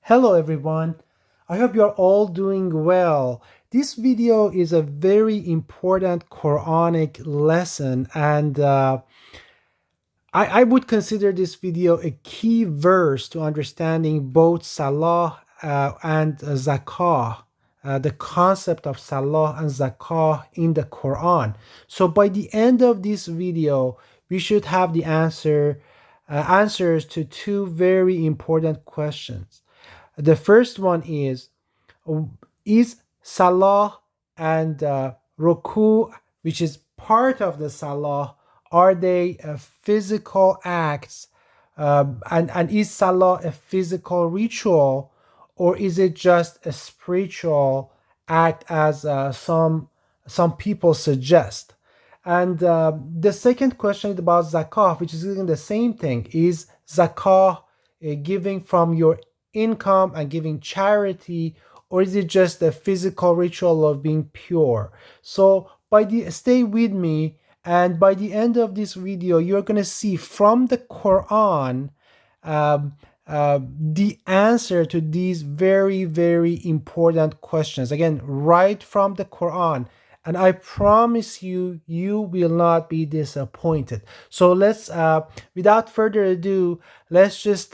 Hello everyone, I hope you're all doing well. This video is a very important Quranic lesson and I would consider this video a key verse to understanding both Salah and Zakah, the concept of Salah and Zakah in the Quran. So by the end of this video, we should have the answers to two very important questions. The first one is Salah and Ruku, which is part of the Salah, are they physical acts? And is Salah a physical ritual, or is it just a spiritual act, as some people suggest? And the second question is about zakah, which is doing the same thing. Is zakah giving from your income and giving charity, or is it just a physical ritual of being pure? So stay with me, and by the end of this video, you're going to see from the Quran the answer to these very, very important questions. Again, right from the Quran. And I promise you, you will not be disappointed. So let's, without further ado, let's just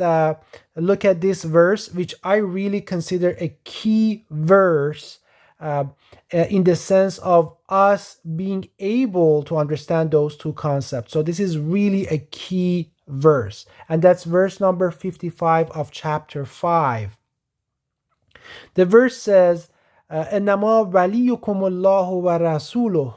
look at this verse, which I really consider a key verse in the sense of us being able to understand those two concepts. So this is really a key verse, and that's verse number 55 of chapter 5. The verse says, انما وليكم الله ورسوله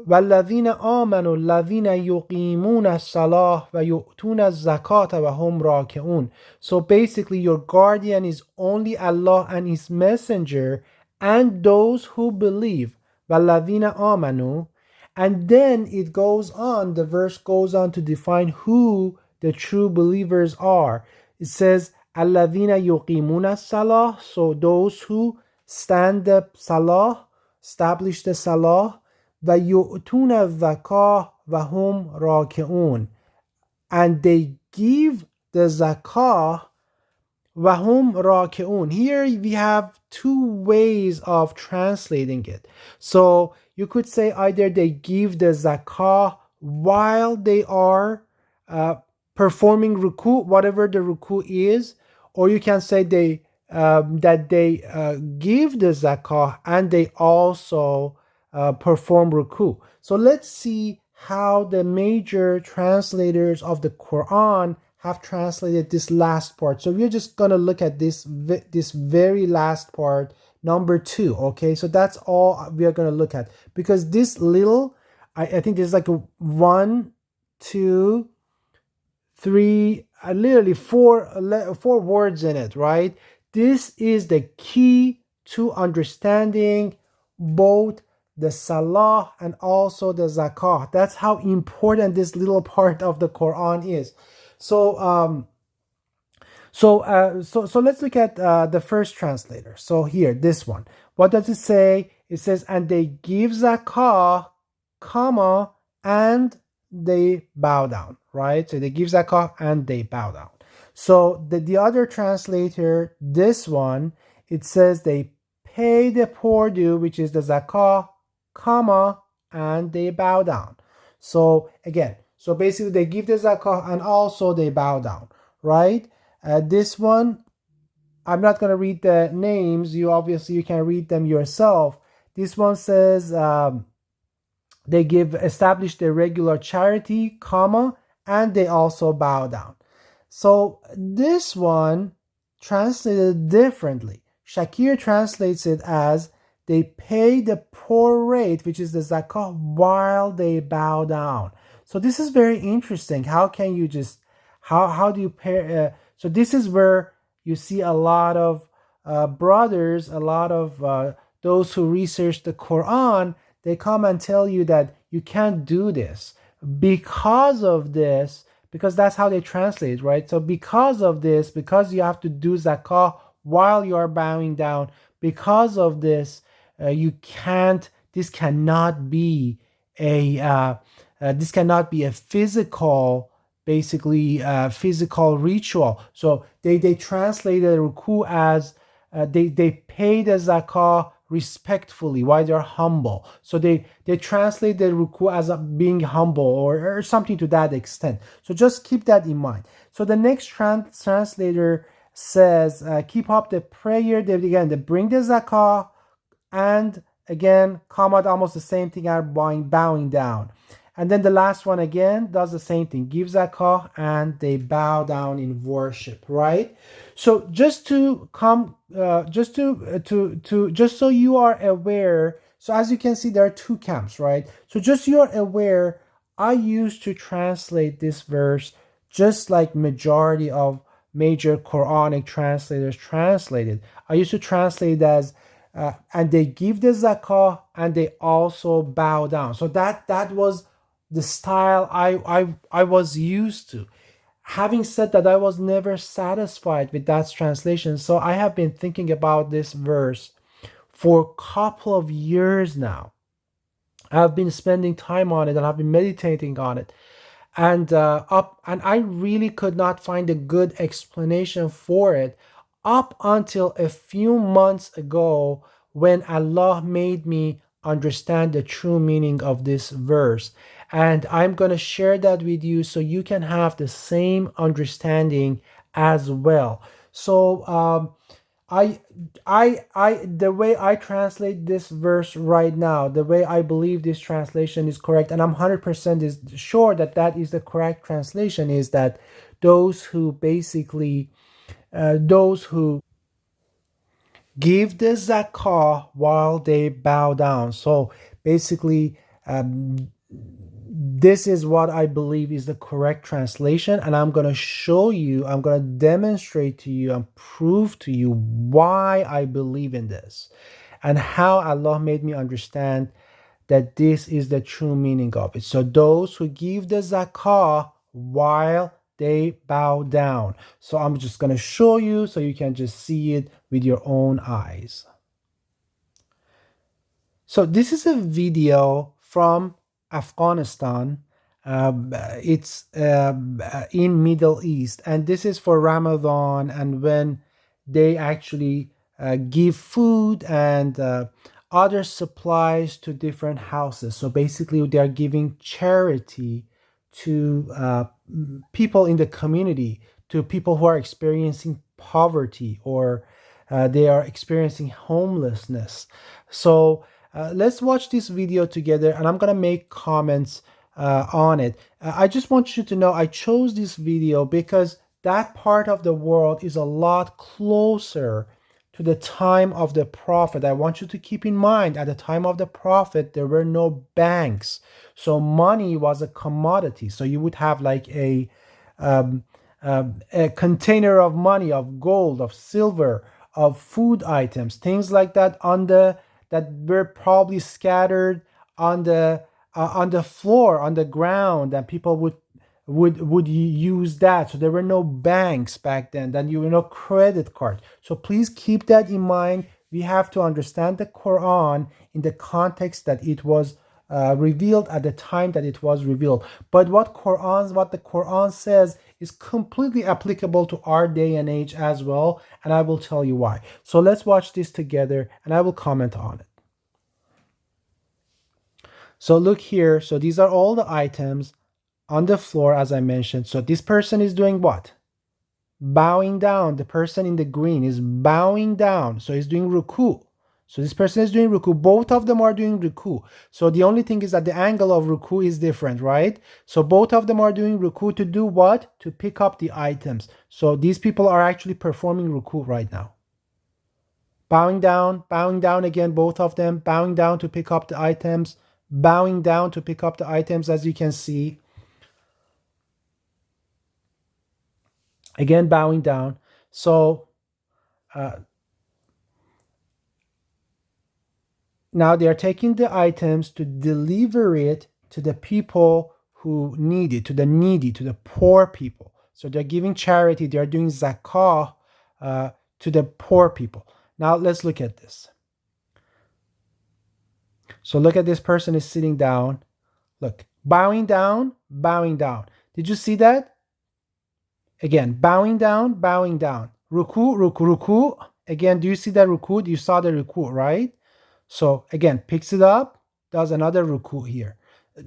والذين آمنوا الذين يقيمون الصلاة ويؤتون الزكاة وهم راكعون. So basically, your guardian is only Allah and His Messenger and those who believe. والذين آمنوا. And then it goes on, the verse goes on to define who the true believers are. It says, الذين يقيمون الصلاة, so those who stand up salah, establish the salah, وَيُؤْتُونَ الزَّكَاةَ وَهُمْ راكعون, and they give the zakah, وَهُمْ راكعون. Here we have two ways of translating it. So you could say either they give the zakah while they are performing ruku, whatever the ruku is, or you can say that they give the zakah and they also perform ruku. So let's see how the major translators of the Quran have translated this last part. So we're just going to look at this very last part, number 2. Okay, so that's all we are going to look at, because this little, I think there's like 1, 2, 3, literally four words in it, right? This is the key to understanding both the salah and also the zakah. That's how important this little part of the Quran is. So let's look at the first translator. So here, this one. What does it say? It says, and they give zakah, comma, and they bow down, right? So they give zakah and they bow down. So the other translator, this one, it says they pay the poor due, which is the zakah, comma, and they bow down. So again, so basically they give the zakah and also they bow down, right? This one, I'm not going to read the names. You can read them yourself. This one says they establish their regular charity, comma, and they also bow down. So this one translated differently. Shakir translates it as they pay the poor rate, which is the zakah, while they bow down. So this is very interesting. How can you just, how do you pair? So this is where you see a lot of brothers, a lot of those who research the Quran, they come and tell you that you can't do this because of this, because that's how they translate, right? So because of this, because you have to do zakah while you are bowing down, because of this, you can't, this cannot be a physical basically physical ritual. So they translated ruku as they pay the zakah respectfully while they're humble. So they translate the ruku as being humble or something to that extent. So just keep that in mind. So the next translator says, keep up the prayer. They bring the zakah, and again come out almost the same thing as bowing down. And then the last one again does the same thing, give zakah, and they bow down in worship, right? So just to come, just so you are aware. So as you can see, there are two camps, right? So just so you're aware, I used to translate this verse just like majority of major Quranic translators translated. I used to translate as and they give the zakah and they also bow down. So that was the style I was used to. Having said that, I was never satisfied with that translation. So I have been thinking about this verse for a couple of years now. I've been spending time on it and I've been meditating on it. And I really could not find a good explanation for it up until a few months ago when Allah made me understand the true meaning of this verse. And I'm going to share that with you so you can have the same understanding as well. So the way I translate this verse right now, the way I believe this translation is correct, and I'm 100% sure that that is the correct translation, is that those who basically, those who give the zakah while they bow down. So basically, this is what I believe is the correct translation, and I'm going to show you, I'm going to demonstrate to you and prove to you why I believe in this and how Allah made me understand that this is the true meaning of it. So those who give the zakah while they bow down. So I'm just going to show you so you can just see it with your own eyes. So this is a video from Afghanistan. It's in Middle East, and this is for Ramadan, and when they actually give food and other supplies to different houses. So basically they are giving charity to people in the community, to people who are experiencing poverty or they are experiencing homelessness. So let's watch this video together, and I'm gonna make comments on it. I just want you to know I chose this video because that part of the world is a lot closer to the time of the Prophet. I want you to keep in mind, at the time of the Prophet, there were no banks. So money was a commodity. So you would have like a container of money, of gold, of silver, of food items, things like that that were probably scattered on the floor, on the ground, and people would use that. So there were no banks back then, you were no credit card. So please keep that in mind. We have to understand the Quran in the context that it was revealed at the time that it was revealed. But what the Quran says is completely applicable to our day and age as well, and I will tell you why. So let's watch this together and I will comment on it. So look here. So these are all the items on the floor, as I mentioned. So this person is doing what? Bowing down. The person in the green is bowing down. So he's doing ruku. So this person is doing ruku. Both of them are doing ruku. So the only thing is that the angle of ruku is different, right? So both of them are doing ruku to do what? To pick up the items. So these people are actually performing ruku right now. Bowing down again, both of them bowing down to pick up the items, bowing down to pick up the items, as you can see. Again, bowing down. So now they are taking the items to deliver it to the people who need it, to the needy, to the poor people. So they're giving charity, they're doing zakah to the poor people. Now let's look at this. So look at this person is sitting down. Look, bowing down, bowing down. Did you see that? Again, bowing down, bowing down. Ruku, ruku, ruku. Again, do you see that ruku? You saw the ruku, right? So again, picks it up, does another ruku here.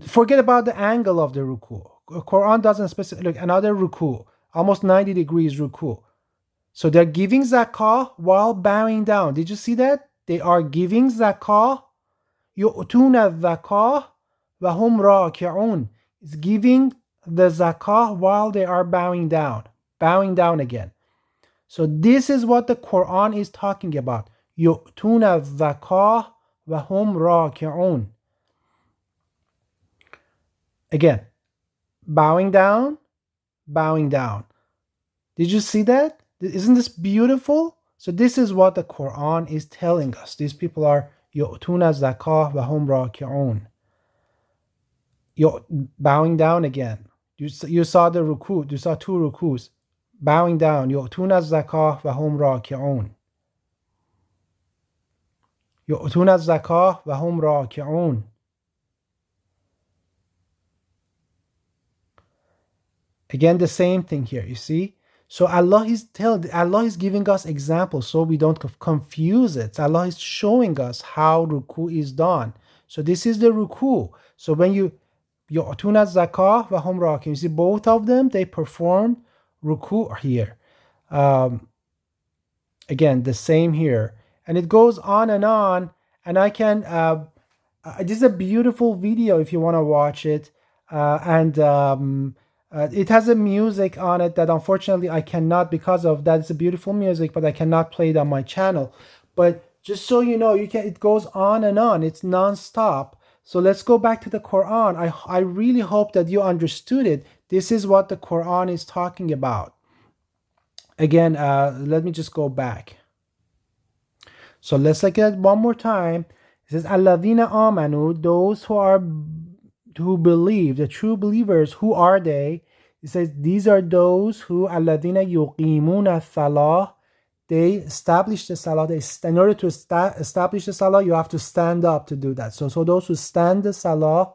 Forget about the angle of the ruku. Quran doesn't specify. Look, another ruku, almost 90 degrees ruku. So they're giving zakah while bowing down. Did you see that? They are giving zakah. يُؤْتُونَ الزَّكَاةَ وَهُمْ رَاكِعُونَ. It's giving the zakah while they are bowing down. Bowing down again. So this is what the Quran is talking about. يُؤْتُونَ الزَّكَاةَ وَهُمْ رَاكِعُونَ. Again, bowing down, bowing down. Did you see that? Isn't this beautiful? So this is what the Quran is telling us. These people are يُؤْتُونَ الزَّكَاةَ وَهُمْ رَاكِعُونَ. You're bowing down again. You saw the ruku. You saw two rukus. Bowing down. يُؤْتُونَ الزَّكَاةَ وَهُمْ رَاكِعُونَ. يُؤْتُونَ الزَّكَاةَ وَهُمْ رَاكِعُونَ. Again, the same thing here. You see? So Allah is giving us examples so we don't confuse it. Allah is showing us how ruku is done. So this is the ruku. So when you يُؤْتُونَ الزَّكَاةَ وَهُمْ رَاكِعُونَ, you see both of them, they performed ruku here. Again, the same here. And it goes on. And I can, this is a beautiful video if you want to watch it. It has a music on it that unfortunately I cannot, because of that. It's a beautiful music, but I cannot play it on my channel. But just so you know, it goes on. It's non-stop. So let's go back to the Quran. I really hope that you understood it. This is what the Quran is talking about. Again, let me just go back. So let's look at it one more time. It says, Alladhina amanu, those who believe, the true believers. Who are they? It says these are those who Alladhina yuqimuna salah. They establish the salah. In order to establish the salah, you have to stand up to do that. So those who stand the salah,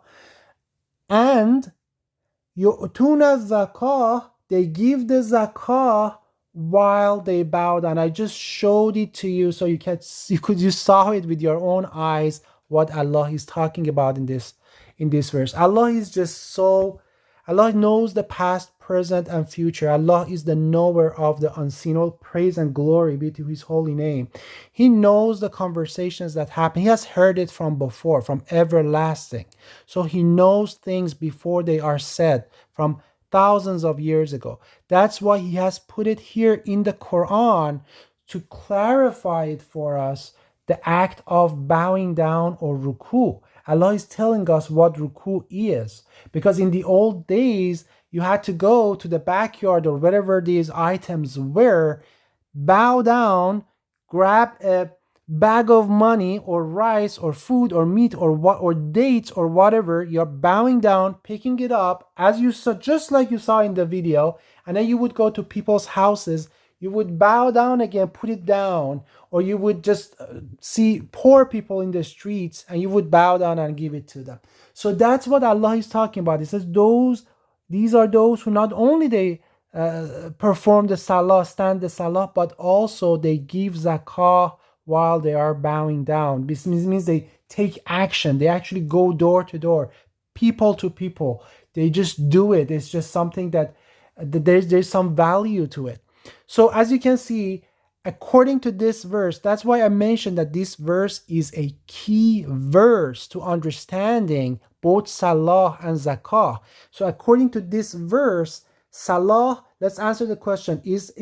and yu'tuna zakah, they give the zakah while they bow down. I just showed it to you so you saw it with your own eyes what Allah is talking about in this verse. Allah knows the past, present, and future. Allah is the knower of the unseen. All praise and glory be to His holy name. He knows the conversations that happen. He has heard it from before, from everlasting. So He knows things before they are said, from thousands of years ago. That's why He has put it here in the Quran to clarify it for us, the act of bowing down or ruku. Allah is telling us what ruku is, because in the old days you had to go to the backyard or wherever these items were, bow down, grab a bag of money or rice or food or meat or dates or whatever. You're bowing down, picking it up as you saw, just like you saw in the video, and then you would go to people's houses. You would bow down again, put it down, or you would just see poor people in the streets and you would bow down and give it to them. So that's what Allah is talking about. He says these are those who not only they perform the salah, stand the salah, but also they give zakah while they are bowing down. This means they take action. They actually go door to door, people to people. They just do it. It's just something that there's some value to it. So as you can see, according to this verse, that's why I mentioned that this verse is a key verse to understanding both salah and zakah. So according to this verse, salah, let's answer the question, is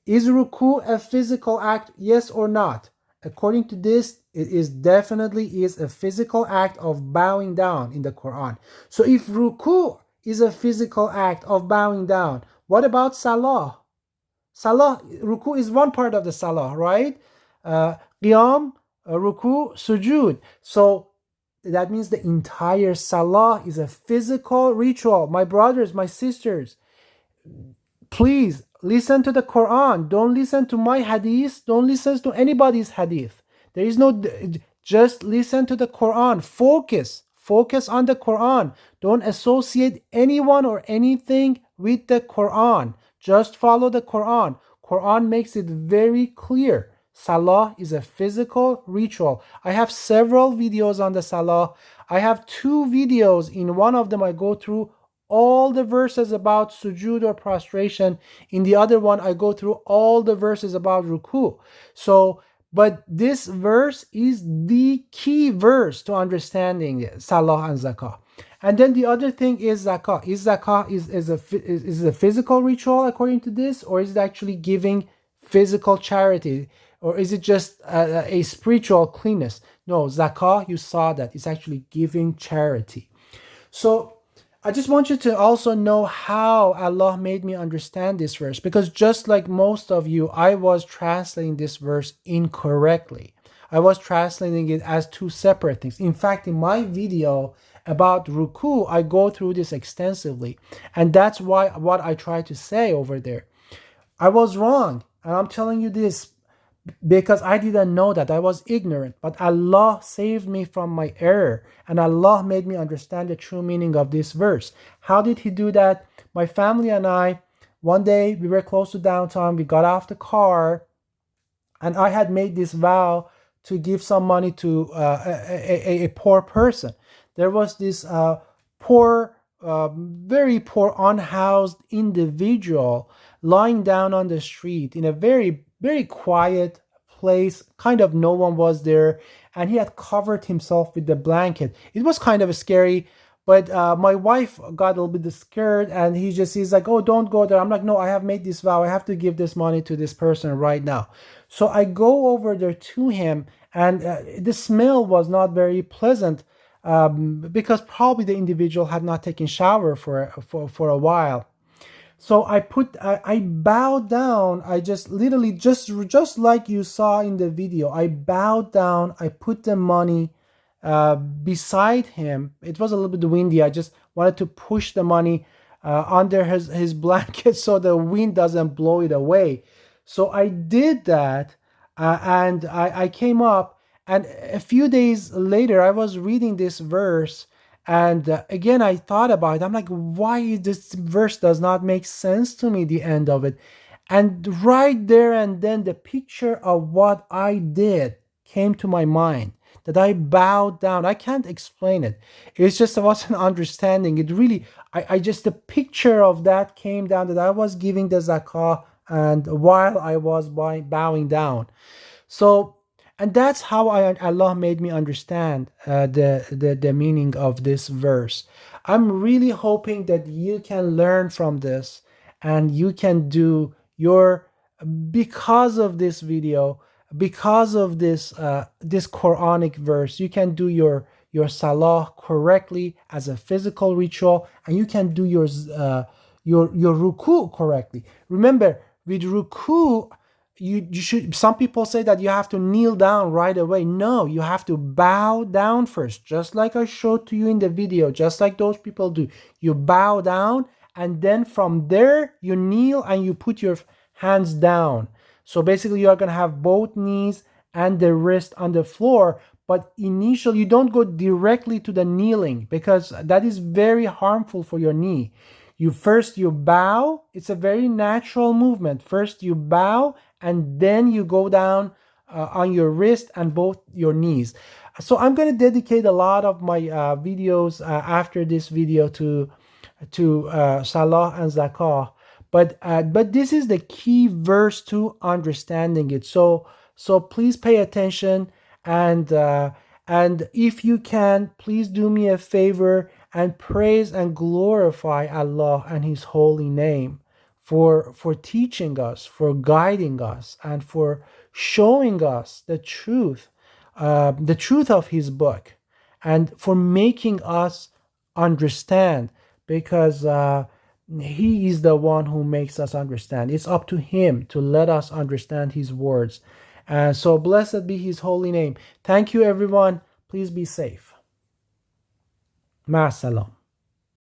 ruku a physical act, yes or not? According to this, it is definitely is a physical act of bowing down in the Quran. So if ruku is a physical act of bowing down, what about salah? Salah, ruku is one part of the salah, right? Qiyam, ruku, sujud. So that means the entire salah is a physical ritual. My brothers, my sisters, please listen to the Quran. Don't listen to my hadith. Don't listen to anybody's hadith. There is no, just listen to the Quran. Focus on the Quran. Don't associate anyone or anything with the Quran. Just follow the Quran. Quran makes it very clear. Salah is a physical ritual. I have several videos on the Salah. I have 2 videos. In one of them, I go through all the verses about sujood or prostration. In the other one, I go through all the verses about ruku. So, but this verse is the key verse to understanding Salah and Zakah. And then the other thing is zakah. Is zakah is a physical ritual according to this, or is it actually giving physical charity, or is it just a spiritual cleanness? No, zakah, you saw that it's actually giving charity. So I just want you to also know how Allah made me understand this verse, because just like most of you, I was translating this verse incorrectly. I was translating it as 2 separate things. In fact, in my video about ruku, I go through this extensively, and that's why what I try to say over there. I was wrong, and I'm telling you this because I didn't know that. I was ignorant, but Allah saved me from my error, and Allah made me understand the true meaning of this verse. How did He do that? My family and I, one day we were close to downtown, we got off the car, and I had made this vow to give some money to a poor person. There was this poor, very poor, unhoused individual lying down on the street in a very, very quiet place. Kind of no one was there, and he had covered himself with the blanket. It was kind of scary, but my wife got a little bit scared, and he's like, oh, don't go there. I'm like, no, I have made this vow. I have to give this money to this person right now. So I go over there to him, and the smell was not very pleasant, because probably the individual had not taken shower for a while. So I bowed down. I just literally just like you saw in the video, I bowed down. I put the money beside him. It was a little bit windy. I just wanted to push the money under his blanket so the wind doesn't blow it away. So I did that, and I came up, and a few days later I was reading this verse, and again I thought about it. I'm like, why this verse does not make sense to me, the end of it. And right there and then the picture of what I did came to my mind, that I bowed down. I can't explain it. It's just I wasn't understanding it really. I just, the picture of that came down, that I was giving the zakah, and while I was bowing down. So, and that's how Allah made me understand the meaning of this verse. I'm really hoping that you can learn from this, and you can do your, because of this video, because of this this Quranic verse, you can do your salah correctly as a physical ritual, and you can do your ruku correctly. Remember, with ruku, you should, some people say that you have to kneel down right away. No, you have to bow down first, just like I showed to you in the video, just like those people do. You bow down, and then from there you kneel and you put your hands down. So basically you are going to have both knees and the wrist on the floor, but initially you don't go directly to the kneeling, because that is very harmful for your knee. You bow. It's a very natural movement. First you bow, and then you go down on your wrist and both your knees. So I'm going to dedicate a lot of my videos after this video to Salah and Zakah. But this is the key verse to understanding it. So please pay attention, and if you can, please do me a favor and praise and glorify Allah and His holy name for teaching us, for guiding us, and for showing us the truth of His book, and for making us understand, because He is the one who makes us understand. It's up to Him to let us understand His words. So blessed be His holy name. Thank you, everyone. Please be safe. Ma salam.